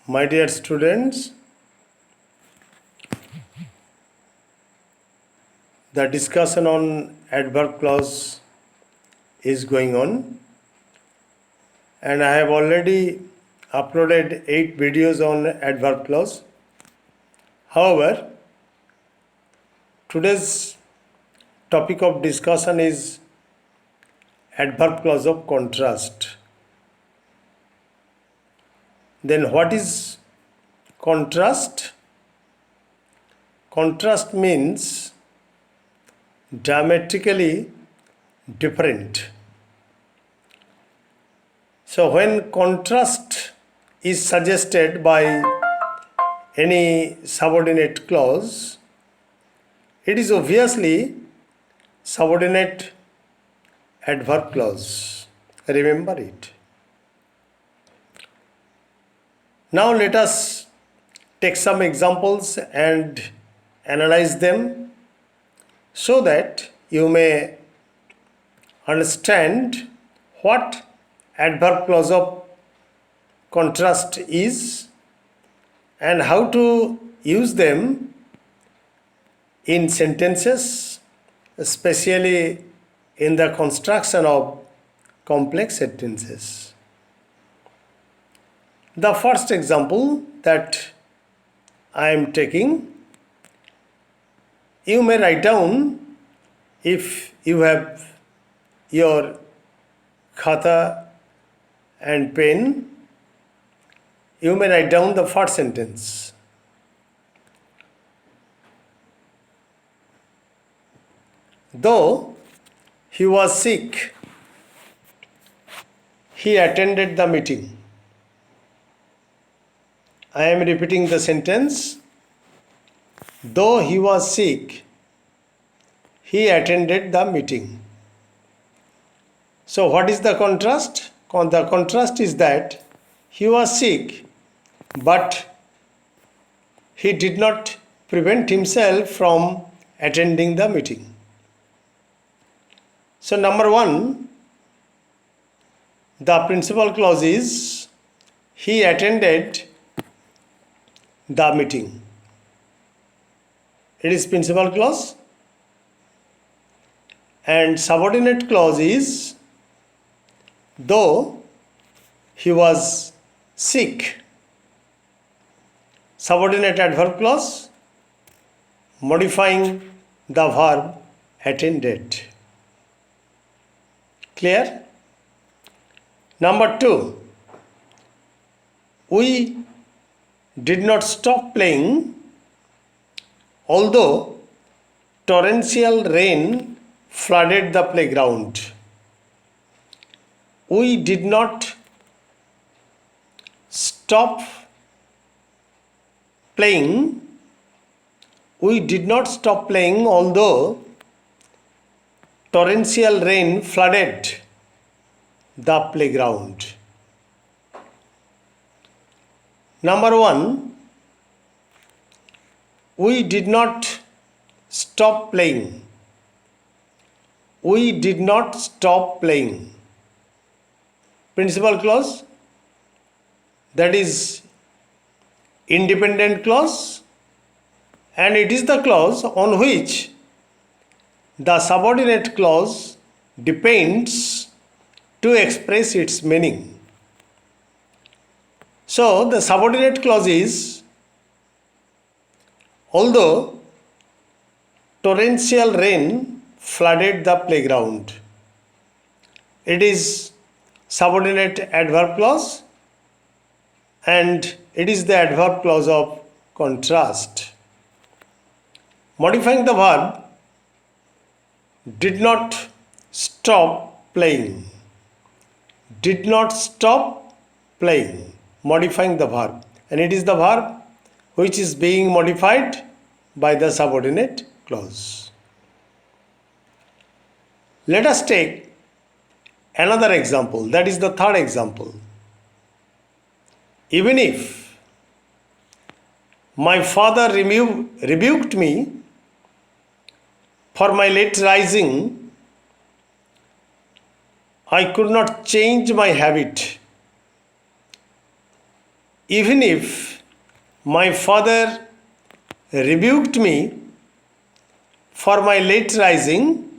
My dear students, the discussion on adverb clause is going on, and I have already uploaded 8 videos on adverb clause. However, today's topic of discussion is adverb clause of contrast. Then what is contrast? Contrast means diametrically different. So when contrast is suggested by any subordinate clause, it is obviously subordinate adverb clause. Remember it. Now let us take some examples and analyze them so that you may understand what adverb clause of contrast is and how to use them in sentences, especially in the construction of complex sentences. The first example that I am taking, you may write down, if you have your khata and pen, you may write down the first sentence. Though he was sick, he attended the meeting. I am repeating the sentence. Though he was sick, he attended the meeting. So what is the contrast? The contrast is that he was sick, but he did not prevent himself from attending the meeting. So number one, the principal clause is he attended the meeting. It is principal clause. And subordinate clause is though he was sick. Subordinate adverb clause modifying the verb attended. Clear? Number two, we did not stop playing although torrential rain flooded the playground. We did not stop playing. We did not stop playing although torrential rain flooded the playground. Number one, we did not stop playing. We did not stop playing. Principal clause, that is independent clause, and it is the clause on which the subordinate clause depends to express its meaning. So the subordinate clause is although torrential rain flooded the playground. It is subordinate adverb clause and it is the adverb clause of contrast. Modifying the verb did not stop playing. Did not stop playing. Modifying the verb, and it is the verb which is being modified by the subordinate clause. Let us take another example, that is the third example. Even if my father rebuked me for my late rising, I could not change my habit. even if my father rebuked me for my late rising,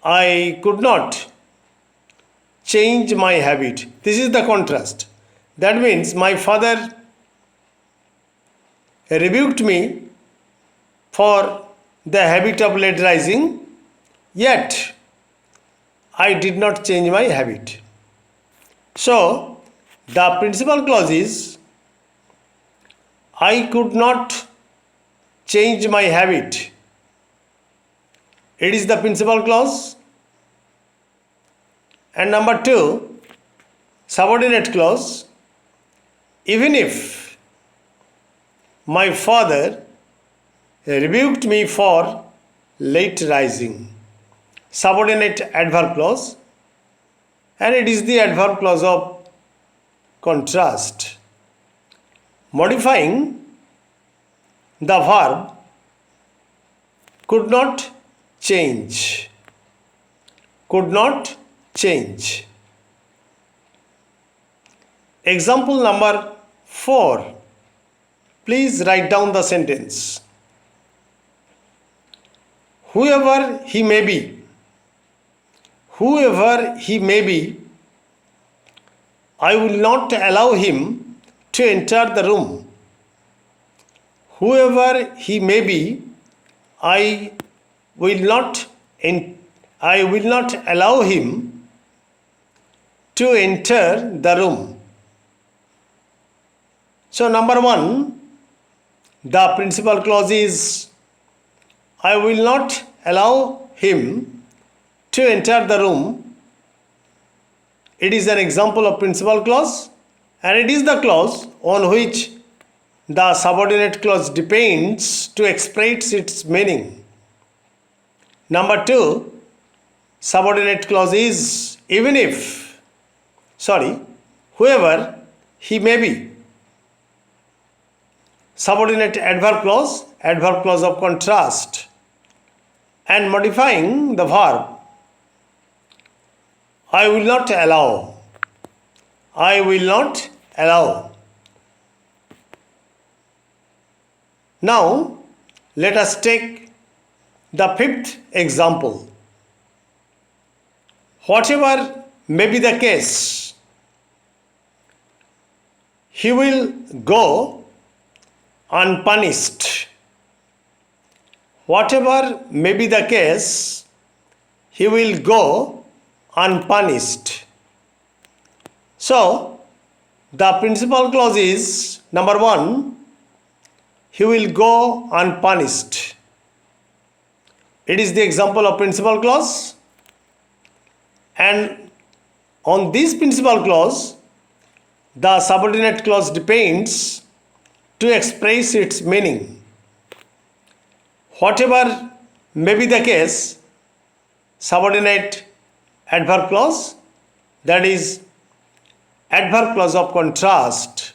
I could not change my habit. This is the contrast. That means my father rebuked me for the habit of late rising, yet I did not change my habit. So, the principal clause is I could not change my habit. It is the principal clause. And number 2, subordinate clause. Even if my father rebuked me for late rising. Subordinate adverb clause, and it is the adverb clause of contrast. Modifying the verb could not change. Could not change. Example number 4. Please write down the sentence. Whoever he may be, I will not allow him to enter the room. Whoever he may be, I will not allow him to enter the room. So number 1, the principal clause is I will not allow him to enter the room. It is an example of principal clause, and it is the clause on which the subordinate clause depends to express its meaning. Number 2, subordinate clause is whoever he may be. Subordinate adverb clause of contrast. And modifying the verb, I will not allow. I will not allow. Now, let us take the 5th example. Whatever may be the case, he will go unpunished. Whatever may be the case, he will go unpunished. So, the principal clause is number 1, he will go unpunished. It is the example of principal clause, and on this principal clause, the subordinate clause depends to express its meaning. Whatever may be the case, subordinate adverb clause, that is adverb clause of contrast,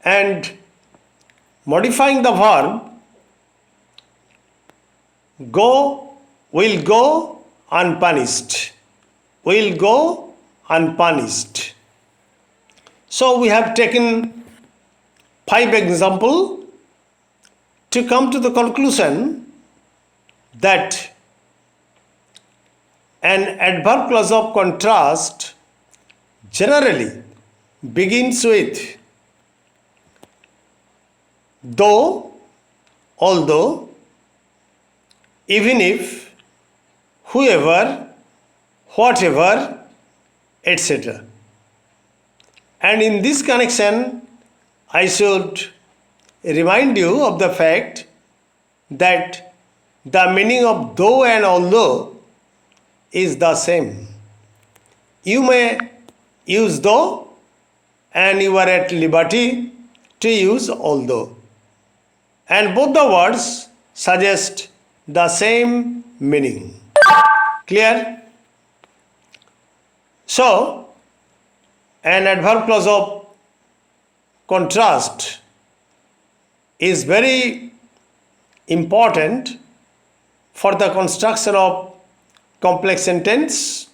and modifying the verb, will go unpunished. Will go unpunished. So we have taken 5 examples to come to the conclusion that an adverb clause of contrast generally begins with though, although, even if, whoever, whatever, etc. And in this connection, I should remind you of the fact that the meaning of though and although is the same. You may use though, and you are at liberty to use although. And both the words suggest the same meaning. Clear? So, an adverb clause of contrast is very important for the construction of complex sentence,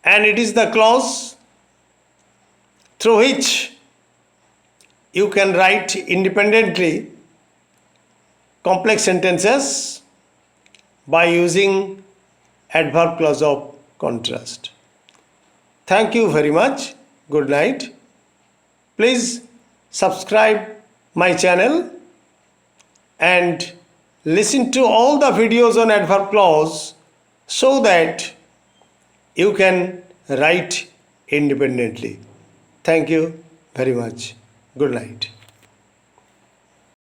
and it is the clause through which you can write independently complex sentences by using adverb clause of contrast. Thank you very much. Good night. Please subscribe my channel and listen to all the videos on adverb clause so that you can write independently. Thank you very much. Good night.